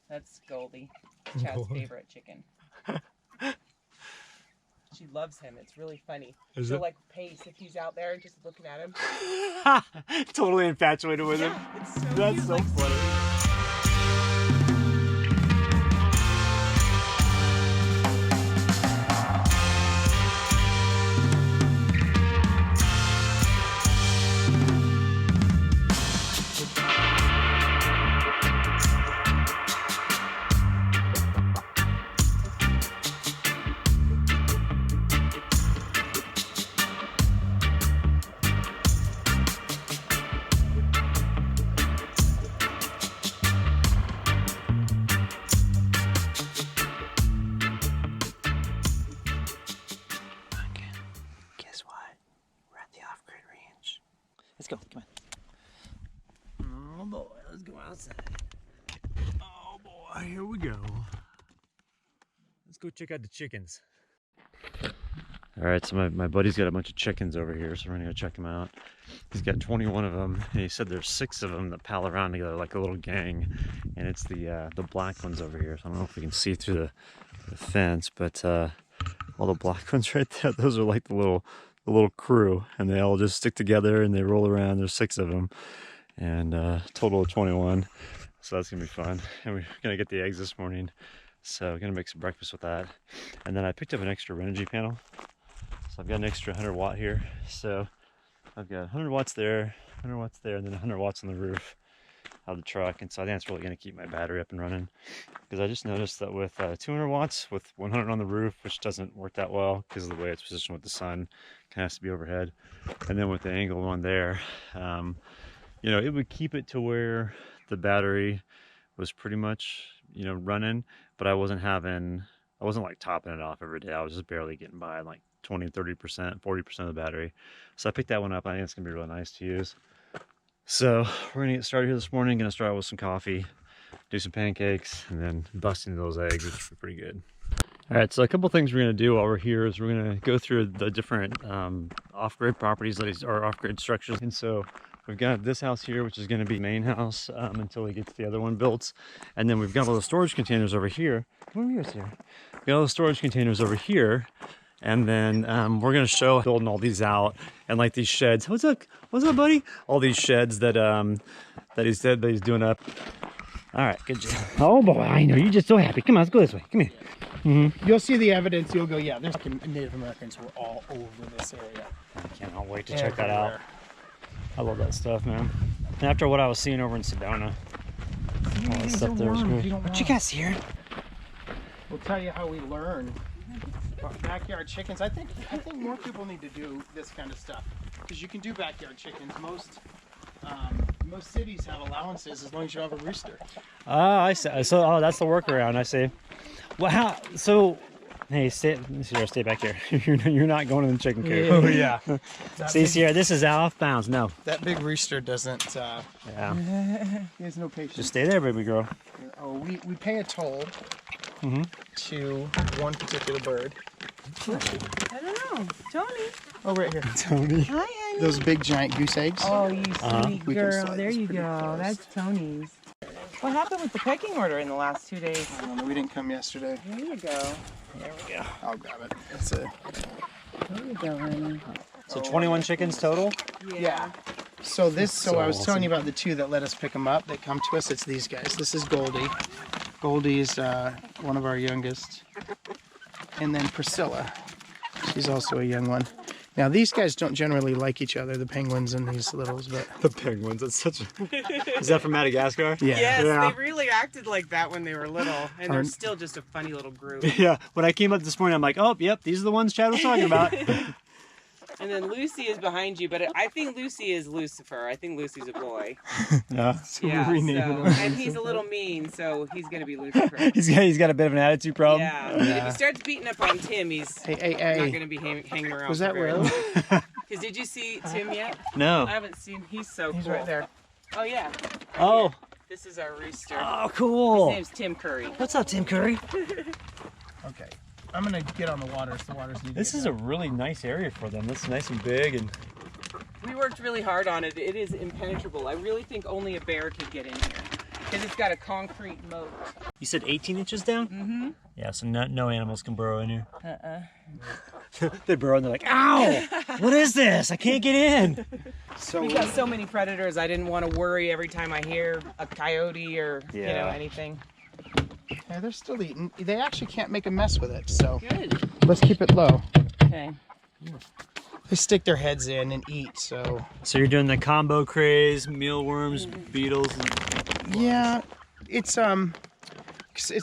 That's Goldie, Chad's favorite chicken. She loves him. It's really funny. She'll like pace if he's out there just looking at him. Totally infatuated with him. It's so That's cute. so Like, funny. Let's go, come on. Oh boy, let's go outside. Oh boy, here we go. Let's go check out the chickens. All right, so my buddy's got a bunch of chickens over here, so we're gonna go check them out. He's got 21 of them, and he said there's 6 of them that pal around together like a little gang, and it's the black ones over here. So I don't know if we can see through the fence, but all the black ones right there, those are like the little crew, and they all just stick together and they roll around. There's 6 of them, and total of 21. So that's gonna be fun. And we're gonna get the eggs this morning, so we're gonna make some breakfast with that. And then I picked up an extra energy panel, so I've got an extra 100 watt here. So I've got 100 watts there, 100 watts there, and then 100 watts on the roof of the truck. And so I think that's really gonna keep my battery up and running, because I just noticed that with 200 watts with 100 on the roof, which doesn't work that well because of the way it's positioned with the sun, kind of has to be overhead, and then with the angle on there, you know, it would keep it to where the battery was pretty much, you know, running, but I wasn't like topping it off every day. I was just barely getting by like 20, 30%, 40% of the battery. So I picked that one up. I think it's gonna be really nice to use. So we're gonna get started here this morning. Gonna start out with some coffee, do some pancakes, and then bust into those eggs, which will be pretty good. All right, so a couple things we're gonna do while we're here is we're gonna go through the different off-grid properties, or off-grid structures. And so we've got this house here, which is gonna be main house until we get to the other one built. And then we've got all the storage containers over here. Come over here, Sarah. We've got all the storage containers over here. And then we're gonna show building all these out, and like these sheds. What's up, buddy? All these sheds that that he said that he's doing up. All right, good job. Oh boy, I know you're just so happy. Come on, let's go this way. Come here. Mm-hmm. You'll see the evidence. You'll go, yeah, there's Native Americans were all over this area. I cannot wait to check that out. I love that stuff, man. And after what I was seeing over in Sedona, all that stuff there was great. What you guys here? We'll tell you how we learn about backyard chickens. I think more people need to do this kind of stuff, because you can do backyard chickens. Most cities have allowances as long as you don't have a rooster. Oh, I see. So, that's the workaround. I see. Well, how? So, hey, stay back here. You're not going in the chicken coop. Oh yeah. See, Sierra, this is off bounds. No. That big rooster doesn't. Yeah. He has no patience. Just stay there, baby girl. Oh, we pay a toll to one particular bird. I don't know. Tony. Oh, right here. Tony. Hi, honey. Those big giant goose eggs. Oh, you sweet We can girl. slide There this you pretty go. close. That's Tony's. What happened with the pecking order in the last 2 days? I don't know, we didn't come yesterday. There you go. There we go. I'll grab it. It's a. There you go, honey. So 21 chickens total? Yeah. So I was awesome. telling you about the 2 that let us pick them up. That come to us. It's these guys. This is Goldie. Goldie is one of our youngest, and then Priscilla. She's also a young one. Now these guys don't generally like each other, the penguins and these littles, but The penguins. That's such a. Is that from Madagascar? yeah. Yes, Yeah. they really acted like that when they were little, and they're still just a funny little group. Yeah. When I came up this morning, I'm like, oh, yep, these are the ones Chad was talking about. And then Lucy is behind you, but I think Lucy is Lucifer. I think Lucy's a boy. Yeah. Yeah, renaming so, him. and he's a little mean, so he's gonna be Lucifer. He's got a bit of an attitude problem. Yeah, but if he starts beating up on Tim, he's Hey. not gonna be hanging around. Was that for very Will? long. Because did you see Tim yet? No. I haven't seen. He's so He's cool. right there. Oh yeah. Oh. This is our rooster. Oh, cool. His name's Tim Curry. What's up, Tim Curry? Okay. I'm gonna get on the water. So the water's need to This get is a down. really nice area for them. It's nice and big, and We worked really hard on it. It is impenetrable. I really think only a bear could get in here. because it's got a concrete moat. You said 18 inches down? Mm-hmm. Yeah, so no animals can burrow in here. They burrow and they're like, ow! What is this? I can't get in. So We got so many predators. I didn't want to worry every time I hear a coyote or you know anything. yeah, they're still eating. They actually can't make a mess with it. So Good. let's keep it low. Okay. They stick their heads in and eat. So So you're doing the combo craze, mealworms, beetles. yeah, it's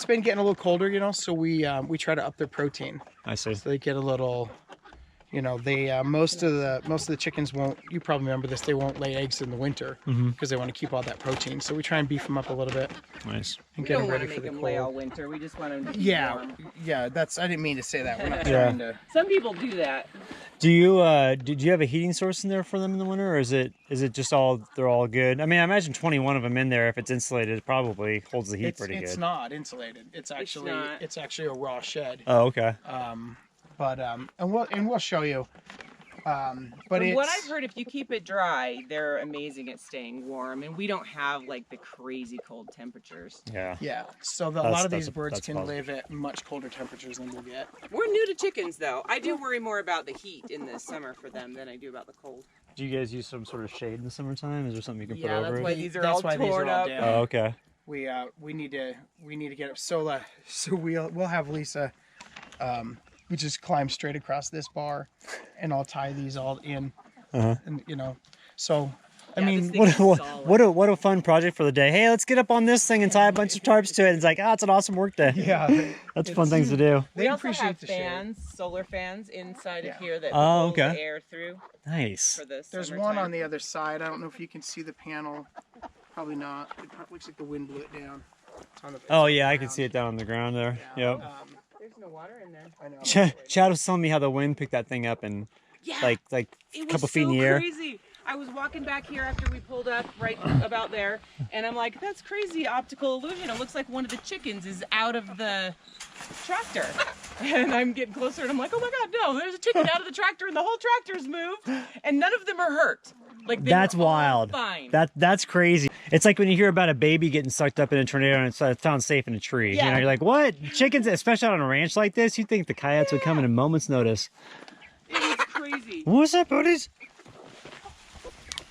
been getting a little colder, you know. So we try to up their protein. I see. So they get a little, you know, they most of the chickens won't. You probably remember this. They won't lay eggs in the winter because they want to keep all that protein. So we try and beef them up a little bit Nice. and We get don't them want ready to for make the them cold. lay all winter. We just want them to be Yeah, warm. yeah. That's I didn't mean to say that. We're not Yeah. trying to. Some people do that. Do you did you have a heating source in there for them in the winter, or is it just all they're all good? I mean, I imagine 21 of them in there. If it's insulated, it probably holds the heat pretty It's good. not insulated. It's actually not. it's actually a raw shed. Oh, okay. And we'll show you. But From it's what I've heard, if you keep it dry, they're amazing at staying warm, and we don't have like the crazy cold temperatures. Yeah. yeah. So a That's- lot of that's these a- birds that's can positive. live at much colder temperatures than we'll get. We're new to chickens, though. I do worry more about the heat in the summer for them than I do about the cold. Do you guys use some sort of shade in the summertime? Is there something you can Yeah, put over that's it? why these are That's all why these are torn all up. down. Oh, okay. We need to get it. So we'll have Lisa. We just climb straight across this bar, and I'll tie these all in. Uh-huh. And you know, so I Yeah, mean, this thing What is a, solid. what a fun project for the day. Hey, let's get up on this thing and tie a bunch of tarps to it. It's like, it's an awesome work day. yeah, That's fun things to do. they We also appreciate have the shade. fans, solar fans inside Yeah. of here that Oh, blow okay. the air through Nice. for the There's summertime. one on the other side. I don't know if you can see the panel. Probably not. It probably looks like the wind blew it down. It's on the, Oh yeah, I can see it down on the ground there. Yep. There's no water in there. I know. Chad was telling me how the wind picked that thing up and Yeah, like it a was couple feet in so the air. crazy. I was walking back here after we pulled up right about there, and I'm like, that's crazy optical illusion. It looks like one of the chickens is out of the tractor. And I'm getting closer, and I'm like, oh my God, no, there's a chicken out of the tractor, and the whole tractor's moved, and none of them are hurt. Like they That's were all wild. Fine. That's crazy. It's like when you hear about a baby getting sucked up in a tornado and it's found safe in a tree. You know, Yeah. you're like, what? Chickens, especially on a ranch like this, you think the coyotes would come in a moment's notice. It was crazy. What's up, buddies?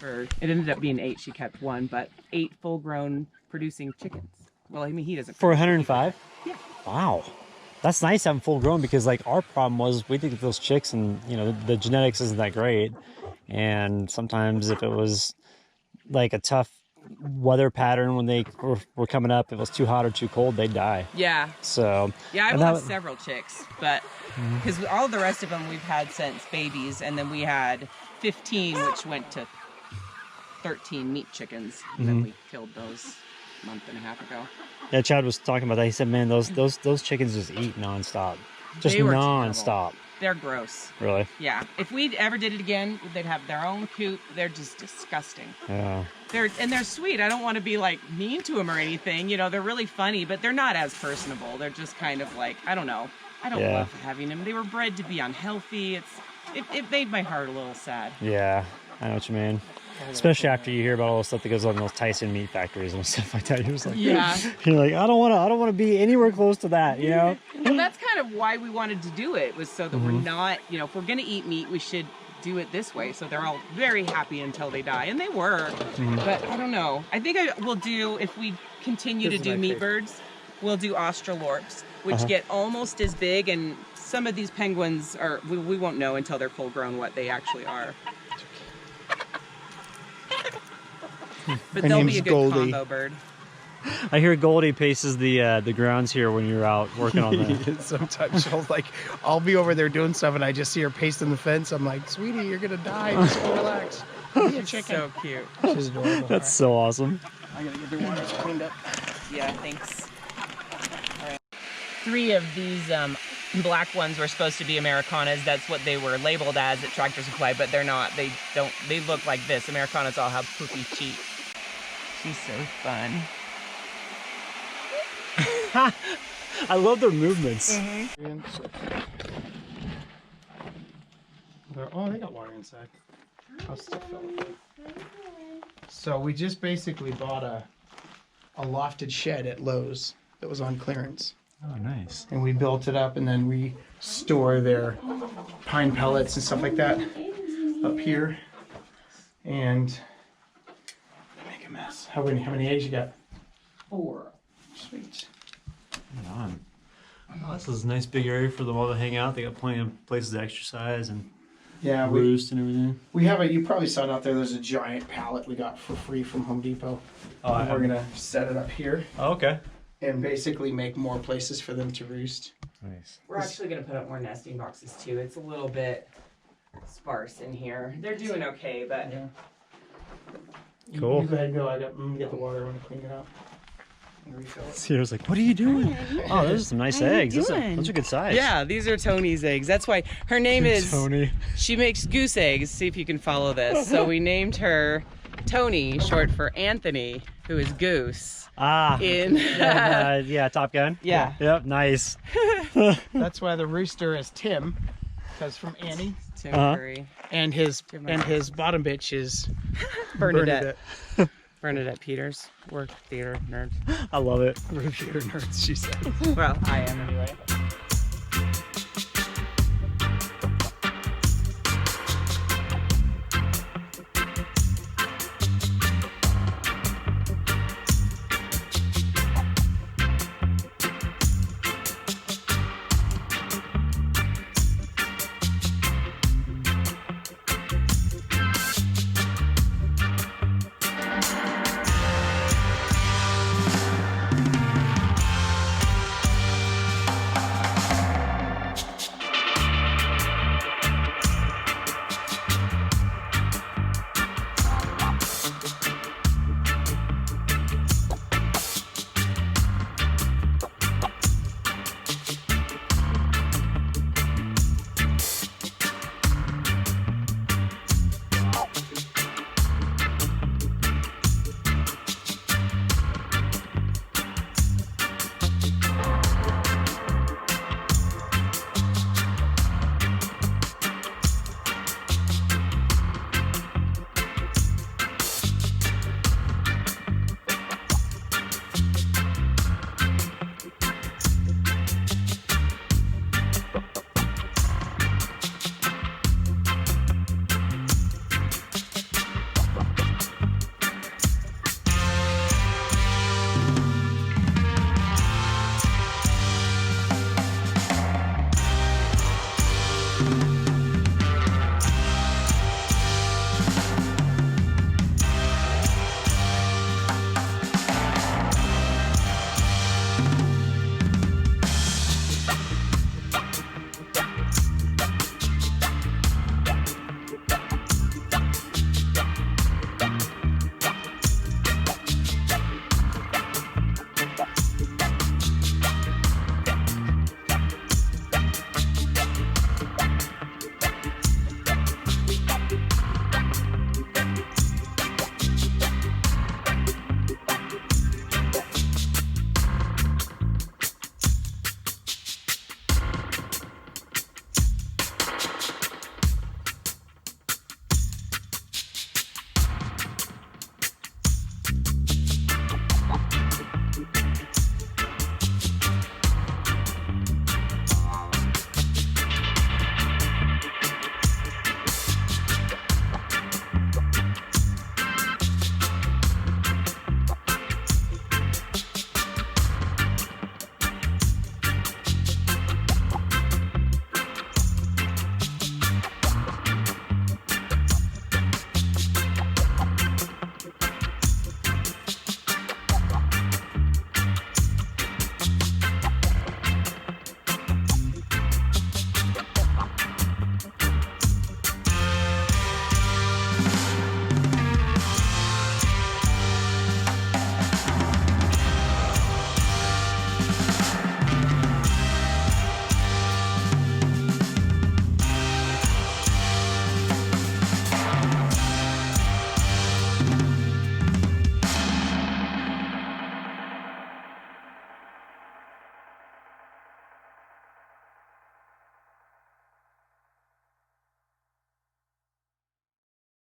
It ended up being 8. She kept 1, but 8 full-grown producing chickens. Well, I mean, he doesn't. For 105? Yeah. Wow. That's nice having full grown because like our problem was we think those chicks and you know the genetics isn't that great, and sometimes if it was like a tough weather pattern when they were coming up, if it was too hot or too cold, they'd die. Yeah. So Yeah, I've and that- lost several chicks, but because all the rest of them we've had since babies, and then we had 15, which went to 13 meat chickens, and then we killed those a month and a half ago. Yeah, Chad was talking about that. He said, "Man, those chickens just eat nonstop, just They were nonstop." They're gross. Really? Yeah. If we ever did it again, they'd have their own coop. They're just disgusting. Yeah. They're sweet. I don't want to be like mean to them or anything. You know, they're really funny, but they're not as personable. They're just kind of like, I don't know. I don't Yeah. love having them. They were bred to be unhealthy. It made my heart a little sad. Yeah, I know what you mean. Especially after you hear about all the stuff that goes on in those Tyson meat factories and stuff like that. You're just like, Yeah. You're like, I don't want to be anywhere close to that. You know? Well, that's kind of why we wanted to do it, was so that we're not, you know, if we're going to eat meat, we should do it this way. So they're all very happy until they die. And they were. But I don't know. I think we'll do, if we continue This to is do my meat favorite. birds, we'll do Australorps, which get almost as big. And some of these penguins are, we won't know until they're full grown what they actually are. But Her they'll be name's a good Goldie. combo bird. I hear Goldie paces the grounds here when you're out working on the. Sometimes she'll like, I'll be over there doing stuff, and I just see her pasting the fence. I'm like, sweetie, you're gonna die. Just go relax. Be a chicken. So cute. She's adorable. That's so awesome. I gotta get their water cleaned up. Yeah, thanks. All right. 3 of these black ones were supposed to be Americanas. That's what they were labeled as at Tractor Supply, but they're not. They don't. They look like this. Americanas all have poofy cheeks. She's so fun. I love their movements. Oh, they got water inside. I'll still fill it. So we just basically bought a lofted shed at Lowe's that was on clearance. Oh, nice. And we built it up, and then we store their pine pellets and stuff like that up here. And make a mess. How many eggs you got? 4. Sweet. Right on. Oh, this is a nice big area for them all to hang out. They got plenty of places to exercise and Yeah, roost and everything. we have you probably saw it out there. There's a giant pallet we got for free from Home Depot. Oh, And we're gonna set it up here Oh, okay. and basically make more places for them to roost. Nice. We're actually gonna put up more nesting boxes too. It's a little bit sparse in here. They're doing okay, but Yeah. Cool. You go ahead and go. I got get the water. I want to clean it up and refill it. Sierra's like, what are you doing? Oh, those are some nice How you eggs. Those doing? are good size. yeah, these are Tony's eggs. That's why her name is. Tony. She makes goose eggs. See if you can follow this. So we named her Tony, short for Anthony, who is Goose. Ah. In Yeah, Top Gun. Yeah. Yep, nice. That's why the rooster is Tim, because from Annie, Tim Uh-huh. Curry. and his bottom bitch is Bernadette. Bernadette Peters. We're theater nerds. I love it. We're theater nerds, she said. Well, I am anyway.